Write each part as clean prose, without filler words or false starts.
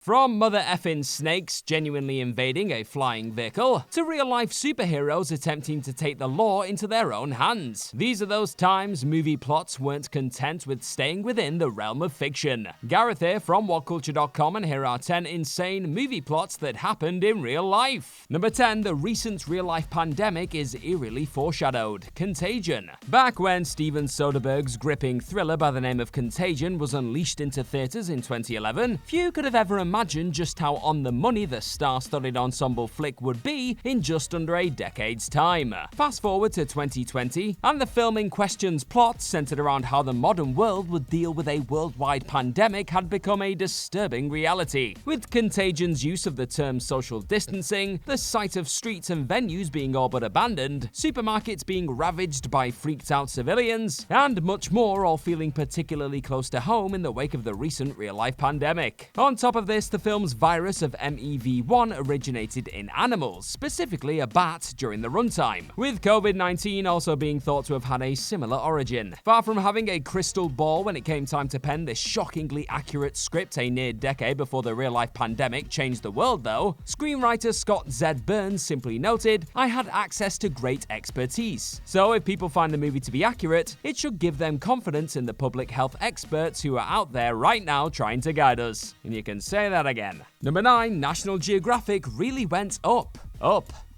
From mother effing snakes genuinely invading a flying vehicle, to real-life superheroes attempting to take the law into their own hands. These are those times movie plots weren't content with staying within the realm of fiction. Gareth here from WhatCulture.com, and here are 10 insane movie plots that happened in real life. Number 10. The recent real-life pandemic is eerily foreshadowed. Contagion. Back when Steven Soderbergh's gripping thriller by the name of Contagion was unleashed into theaters in 2011, few could have ever imagined just how on the money the star-studded ensemble flick would be in just under a decade's time. Fast forward to 2020, and the film in question's plot, centered around how the modern world would deal with a worldwide pandemic, had become a disturbing reality. With Contagion's use of the term social distancing, the sight of streets and venues being all but abandoned, supermarkets being ravaged by freaked-out civilians, and much more, all feeling particularly close to home in the wake of the recent real-life pandemic. On top of this, the film's virus of MEV1 originated in animals, specifically a bat, during the runtime, with COVID-19 also being thought to have had a similar origin. Far from having a crystal ball when it came time to pen this shockingly accurate script a near decade before the real-life pandemic changed the world though, screenwriter Scott Z. Burns simply noted, "I had access to great expertise. So if people find the movie to be accurate, it should give them confidence in the public health experts who are out there right now trying to guide us." And you can say that again. Number 9. National Geographic really went up.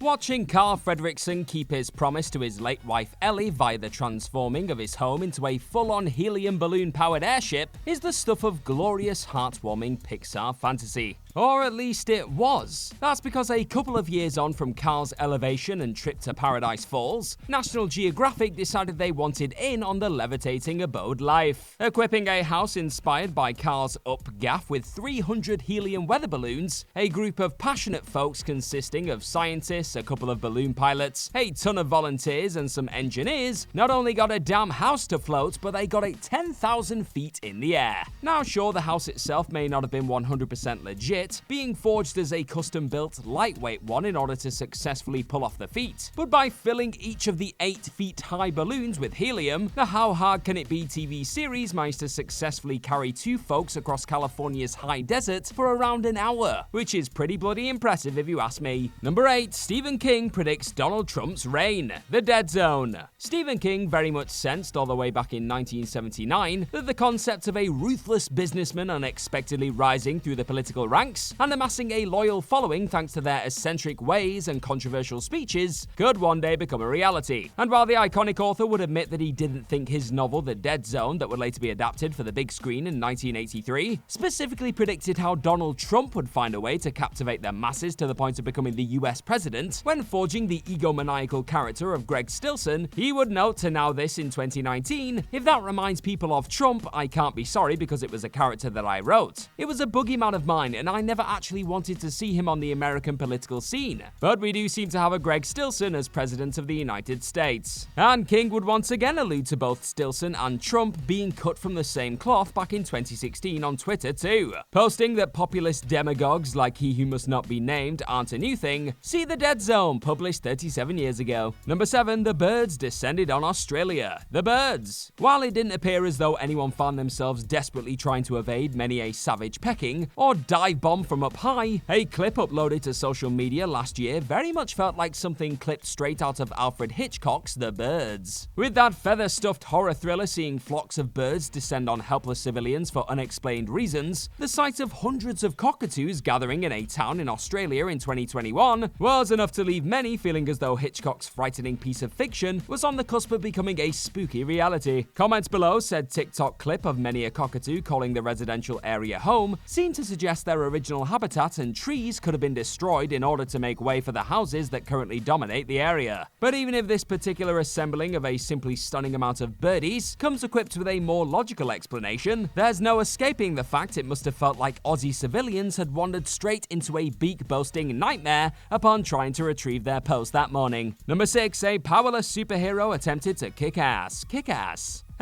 Watching Carl Fredricksen keep his promise to his late wife Ellie via the transforming of his home into a full-on helium balloon-powered airship is the stuff of glorious, heartwarming Pixar fantasy. Or at least it was. That's because a couple of years on from Carl's elevation and trip to Paradise Falls, National Geographic decided they wanted in on the levitating abode life. Equipping a house inspired by Carl's up gaff with 300 helium weather balloons, a group of passionate folks consisting of scientists, a couple of balloon pilots, a ton of volunteers, and some engineers not only got a damn house to float, but they got it 10,000 feet in the air. Now sure, the house itself may not have been 100% legit, being forged as a custom-built, lightweight one in order to successfully pull off the feat, but by filling each of the 8-feet-high balloons with helium, the How Hard Can It Be TV series managed to successfully carry 2 folks across California's high desert for around an hour, which is pretty bloody impressive if you ask me. Number 8. Stephen King predicts Donald Trump's reign. The Dead Zone. Stephen King very much sensed all the way back in 1979 that the concept of a ruthless businessman unexpectedly rising through the political ranks and amassing a loyal following thanks to their eccentric ways and controversial speeches could one day become a reality. And while the iconic author would admit that he didn't think his novel The Dead Zone, that would later be adapted for the big screen in 1983, specifically predicted how Donald Trump would find a way to captivate the masses to the point of becoming the US president when forging the egomaniacal character of Greg Stilson, he would note to Now This in 2019, "If that reminds people of Trump, I can't be sorry because it was a character that I wrote. It was a boogeyman of mine and I never actually wanted to see him on the American political scene. But we do seem to have a Greg Stilson as President of the United States." And King would once again allude to both Stilson and Trump being cut from the same cloth back in 2016 on Twitter too, posting that populist demagogues like he who must not be named aren't a new thing. See The Dead Zone, published 37 years ago. Number 7. The birds descended on Australia. The birds. While it didn't appear as though anyone found themselves desperately trying to evade many a savage pecking or dive bomb from up high, a clip uploaded to social media last year very much felt like something clipped straight out of Alfred Hitchcock's The Birds. With that feather-stuffed horror thriller seeing flocks of birds descend on helpless civilians for unexplained reasons, the sight of hundreds of cockatoos gathering in a town in Australia in 2021 was enough to leave many feeling as though Hitchcock's frightening piece of fiction was on the cusp of becoming a spooky reality. Comments below said TikTok clip of many a cockatoo calling the residential area home seemed to suggest their original habitat and trees could have been destroyed in order to make way for the houses that currently dominate the area. But even if this particular assembling of a simply stunning amount of birdies comes equipped with a more logical explanation, there's no escaping the fact it must have felt like Aussie civilians had wandered straight into a beak-boasting nightmare upon trying to retrieve their post that morning. Number 6. A powerless superhero attempted to kick ass.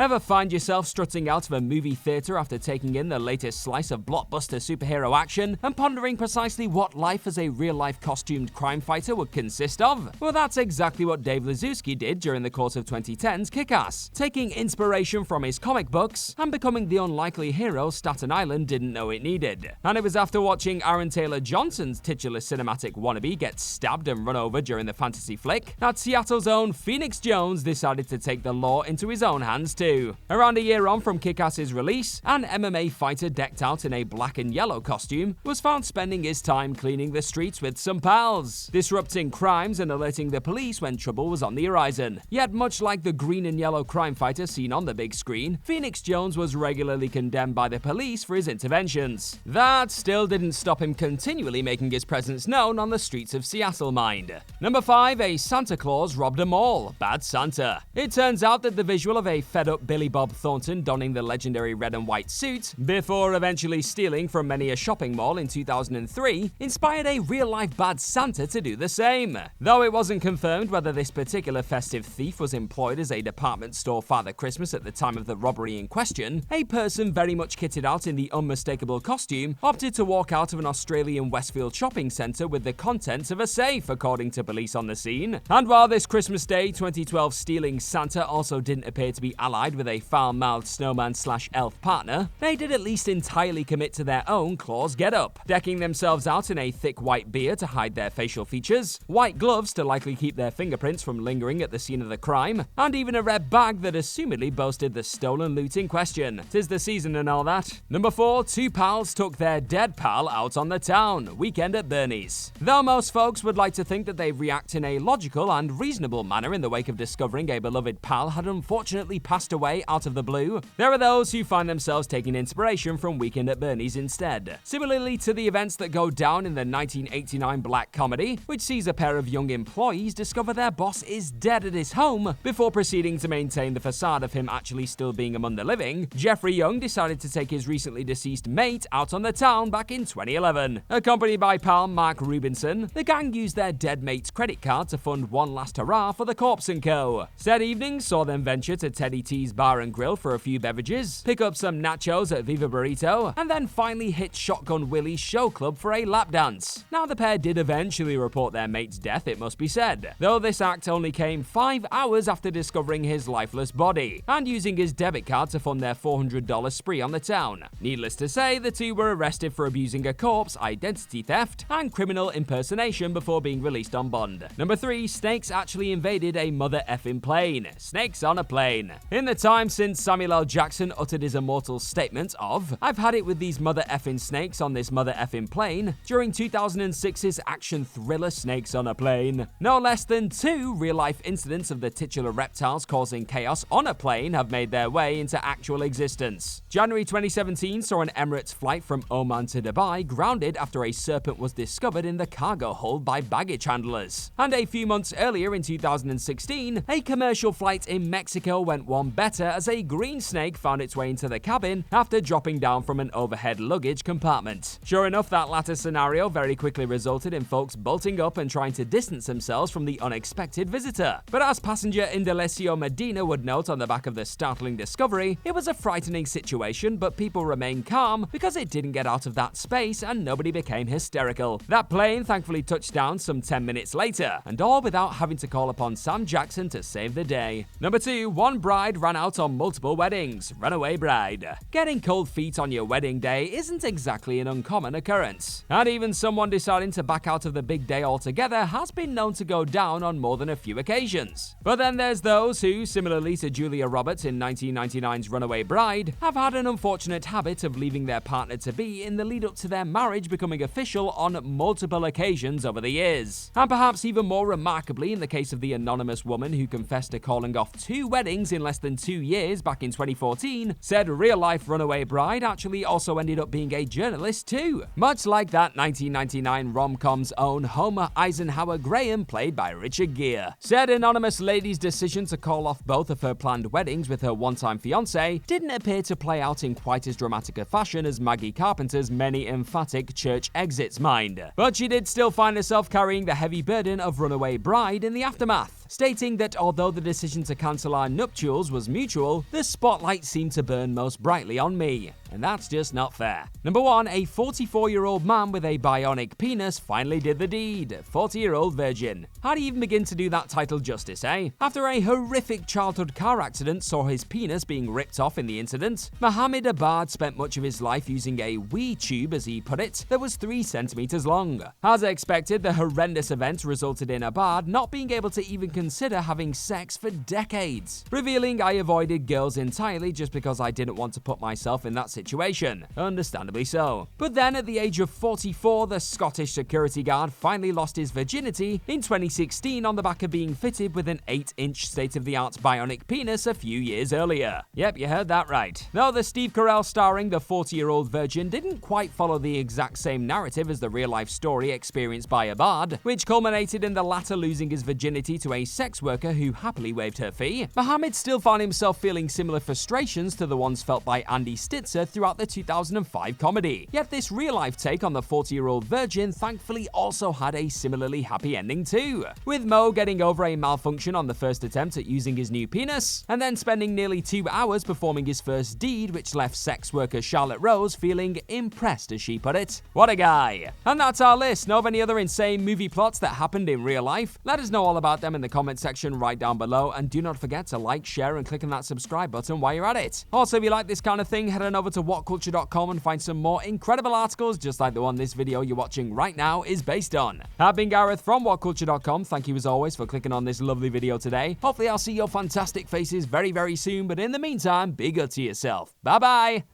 Ever find yourself strutting out of a movie theater after taking in the latest slice of blockbuster superhero action and pondering precisely what life as a real-life costumed crime fighter would consist of? Well, that's exactly what Dave Liszewski did during the course of 2010's Kick-Ass, taking inspiration from his comic books and becoming the unlikely hero Staten Island didn't know it needed. And it was after watching Aaron Taylor Johnson's titular cinematic wannabe get stabbed and run over during the fantasy flick that Seattle's own Phoenix Jones decided to take the law into his own hands too. Around a year on from Kick-Ass's release, an MMA fighter decked out in a black and yellow costume was found spending his time cleaning the streets with some pals, disrupting crimes and alerting the police when trouble was on the horizon. Yet much like the green and yellow crime fighter seen on the big screen, Phoenix Jones was regularly condemned by the police for his interventions. That still didn't stop him continually making his presence known on the streets of Seattle, mind. Number 5, a Santa Claus robbed a mall. Bad Santa. It turns out that the visual of a fed-up Billy Bob Thornton donning the legendary red and white suit, before eventually stealing from many a shopping mall in 2003, inspired a real-life Bad Santa to do the same. Though it wasn't confirmed whether this particular festive thief was employed as a department store Father Christmas at the time of the robbery in question, a person very much kitted out in the unmistakable costume opted to walk out of an Australian Westfield shopping centre with the contents of a safe, according to police on the scene. And while this Christmas Day 2012 stealing Santa also didn't appear to be allied with a foul-mouthed snowman/elf partner, they did at least entirely commit to their own Claus getup, decking themselves out in a thick white beard to hide their facial features, white gloves to likely keep their fingerprints from lingering at the scene of the crime, and even a red bag that assumedly boasted the stolen loot in question. 'Tis the season and all that. Number 4, two pals took their dead pal out on the town. Weekend at Bernie's. Though most folks would like to think that they react in a logical and reasonable manner in the wake of discovering a beloved pal had unfortunately passed away out of the blue, there are those who find themselves taking inspiration from Weekend at Bernie's instead. Similarly to the events that go down in the 1989 black comedy, which sees a pair of young employees discover their boss is dead at his home before proceeding to maintain the facade of him actually still being among the living, Jeffrey Young decided to take his recently deceased mate out on the town back in 2011. Accompanied by pal Mark Rubinson, the gang used their dead mate's credit card to fund one last hurrah for the Corpse & Co. Said evening saw them venture to Teddy T's Bar and Grill for a few beverages, pick up some nachos at Viva Burrito, and then finally hit Shotgun Willie's show club for a lap dance. Now the pair did eventually report their mate's death, it must be said, though this act only came 5 hours after discovering his lifeless body, and using his debit card to fund their $400 spree on the town. Needless to say, the two were arrested for abusing a corpse, identity theft, and criminal impersonation before being released on bond. Number 3, snakes actually invaded a mother effing plane. Snakes on a plane. In the time since Samuel L. Jackson uttered his immortal statement of, "I've had it with these mother effing snakes on this mother effing plane," during 2006's action thriller Snakes on a Plane, no less than 2 real-life incidents of the titular reptiles causing chaos on a plane have made their way into actual existence. January 2017 saw an Emirates flight from Oman to Dubai grounded after a serpent was discovered in the cargo hold by baggage handlers. And a few months earlier in 2016, a commercial flight in Mexico went one better as a green snake found its way into the cabin after dropping down from an overhead luggage compartment. Sure enough, that latter scenario very quickly resulted in folks bolting up and trying to distance themselves from the unexpected visitor. But as passenger Indalecio Medina would note on the back of the startling discovery, it was a frightening situation, but people remained calm because it didn't get out of that space and nobody became hysterical. That plane thankfully touched down some 10 minutes later, and all without having to call upon Sam Jackson to save the day. Number 2, one bride ran out on multiple weddings. Runaway bride. Getting cold feet on your wedding day isn't exactly an uncommon occurrence, and even someone deciding to back out of the big day altogether has been known to go down on more than a few occasions. But then there's those who, similarly to Julia Roberts in 1999's Runaway Bride, have had an unfortunate habit of leaving their partner-to-be in the lead up to their marriage becoming official on multiple occasions over the years. And perhaps even more remarkably in the case of the anonymous woman who confessed to calling off 2 weddings in less than 2 years back in 2014, said real-life Runaway Bride actually also ended up being a journalist too, much like that 1999 rom-com's own Homer Eisenhower Graham played by Richard Gere. Said anonymous lady's decision to call off both of her planned weddings with her one-time fiancé didn't appear to play out in quite as dramatic a fashion as Maggie Carpenter's many emphatic church exits mind, but she did still find herself carrying the heavy burden of Runaway Bride in the aftermath. stating that although the decision to cancel our nuptials was mutual, the spotlight seemed to burn most brightly on me. And that's just not fair. Number 1, a 44-year-old man with a bionic penis finally did the deed. 40-year-old virgin. How do you even begin to do that title justice, eh? After a horrific childhood car accident saw his penis being ripped off in the incident, Mohammed Abad spent much of his life using a wee tube, as he put it, that was 3 centimeters long. As expected, the horrendous event resulted in Abad not being able to even consider having sex for decades, revealing I avoided girls entirely just because I didn't want to put myself in that situation. Understandably so. But then at the age of 44, the Scottish security guard finally lost his virginity in 2016 on the back of being fitted with an 8-inch state-of-the-art bionic penis a few years earlier. Yep, you heard that right. Though the Steve Carell starring the 40-year-old virgin didn't quite follow the exact same narrative as the real-life story experienced by Abad, which culminated in the latter losing his virginity to a sex worker who happily waived her fee, Mohammed still found himself feeling similar frustrations to the ones felt by Andy Stitzer throughout the 2005 comedy. Yet this real-life take on the 40-year-old virgin thankfully also had a similarly happy ending too, with Mo getting over a malfunction on the first attempt at using his new penis, and then spending nearly 2 hours performing his first deed, which left sex worker Charlotte Rose feeling impressed, as she put it. What a guy. And that's our list. Know of any other insane movie plots that happened in real life? Let us know all about them in the comment section right down below, and do not forget to like, share, and click on that subscribe button while you're at it. Also, if you like this kind of thing, head on over to whatculture.com and find some more incredible articles just like the one this video you're watching right now is based on. I've been Gareth from whatculture.com. Thank you as always for clicking on this lovely video today. Hopefully I'll see your fantastic faces very, very soon, but in the meantime, be good to yourself. Bye bye!